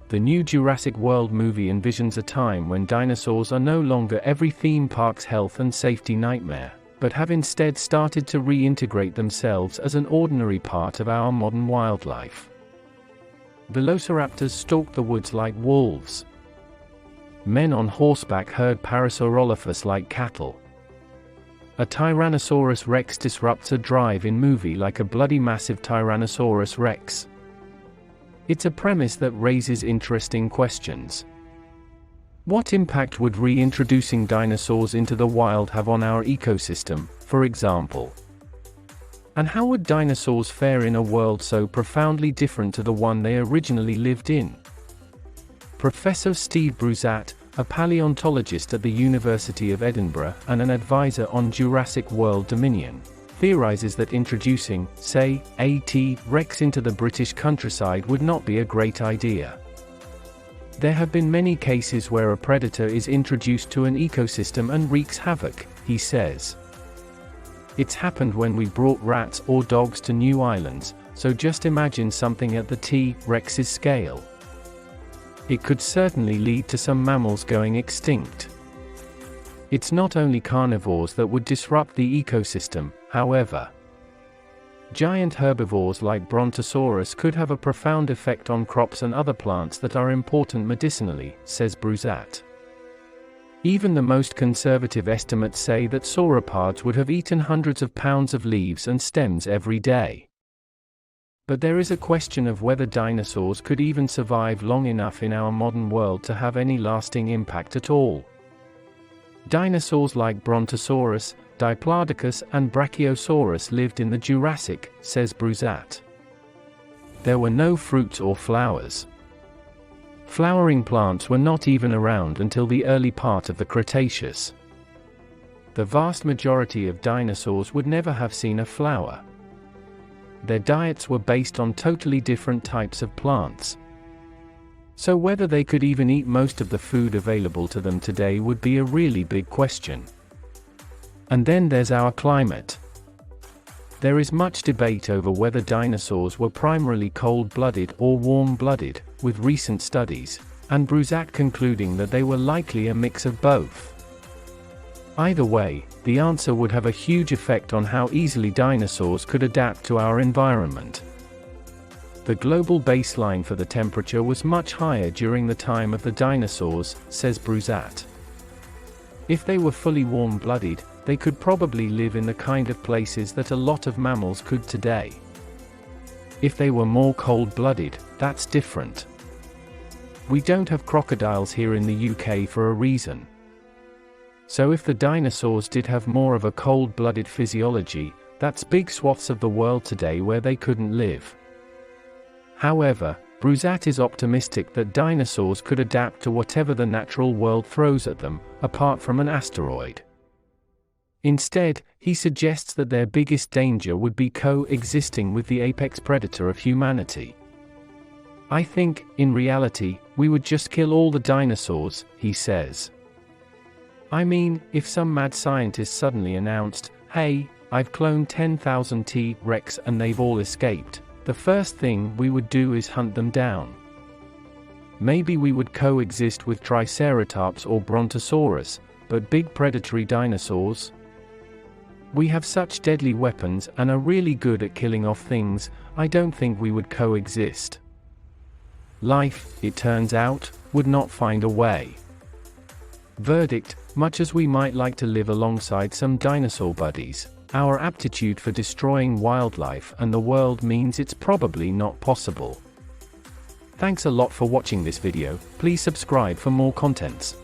The new Jurassic World movie envisions a time when dinosaurs are no longer every theme park's health and safety nightmare, but have instead started to reintegrate themselves as an ordinary part of our modern wildlife. Velociraptors stalked the woods like wolves. Men on horseback herd Parasaurolophus like cattle. A Tyrannosaurus Rex disrupts a drive-in movie like a bloody massive Tyrannosaurus Rex. It's a premise that raises interesting questions. What impact would reintroducing dinosaurs into the wild have on our ecosystem, for example? And how would dinosaurs fare in a world so profoundly different to the one they originally lived in? Professor Steve Bruzat, a paleontologist at the University of Edinburgh and an advisor on Jurassic World Dominion, theorizes that introducing, say, a T-Rex into the British countryside would not be a great idea. There have been many cases where a predator is introduced to an ecosystem and wreaks havoc, he says. It's happened when we brought rats or dogs to new islands, so just imagine something at the T-Rex's scale. It could certainly lead to some mammals going extinct. It's not only carnivores that would disrupt the ecosystem, however. Giant herbivores like Brontosaurus could have a profound effect on crops and other plants that are important medicinally, says Bruzat. Even the most conservative estimates say that sauropods would have eaten hundreds of pounds of leaves and stems every day. But there is a question of whether dinosaurs could even survive long enough in our modern world to have any lasting impact at all. Dinosaurs like Brontosaurus, Diplodocus and Brachiosaurus lived in the Jurassic, says Bruzat. There were no fruits or flowers. Flowering plants were not even around until the early part of the Cretaceous. The vast majority of dinosaurs would never have seen a flower. Their diets were based on totally different types of plants. So whether they could even eat most of the food available to them today would be a really big question. And then there's our climate. There is much debate over whether dinosaurs were primarily cold-blooded or warm-blooded, with recent studies, and Bruzat concluding that they were likely a mix of both. Either way, the answer would have a huge effect on how easily dinosaurs could adapt to our environment. The global baseline for the temperature was much higher during the time of the dinosaurs, says Bruzat. If they were fully warm-blooded, they could probably live in the kind of places that a lot of mammals could today. If they were more cold-blooded, that's different. We don't have crocodiles here in the UK for a reason. So if the dinosaurs did have more of a cold-blooded physiology, that's big swaths of the world today where they couldn't live. However, Bruzat is optimistic that dinosaurs could adapt to whatever the natural world throws at them, apart from an asteroid. Instead, he suggests that their biggest danger would be coexisting with the apex predator of humanity. I think, in reality, we would just kill all the dinosaurs, he says. I mean, if some mad scientist suddenly announced, hey, I've cloned 10,000 T-Rex and they've all escaped, the first thing we would do is hunt them down. Maybe we would coexist with Triceratops or Brontosaurus, but big predatory dinosaurs? We have such deadly weapons and are really good at killing off things, I don't think we would coexist. Life, it turns out, would not find a way. Verdict: much as we might like to live alongside some dinosaur buddies, our aptitude for destroying wildlife and the world means it's probably not possible. Thanks a lot for watching this video. Please subscribe for more contents.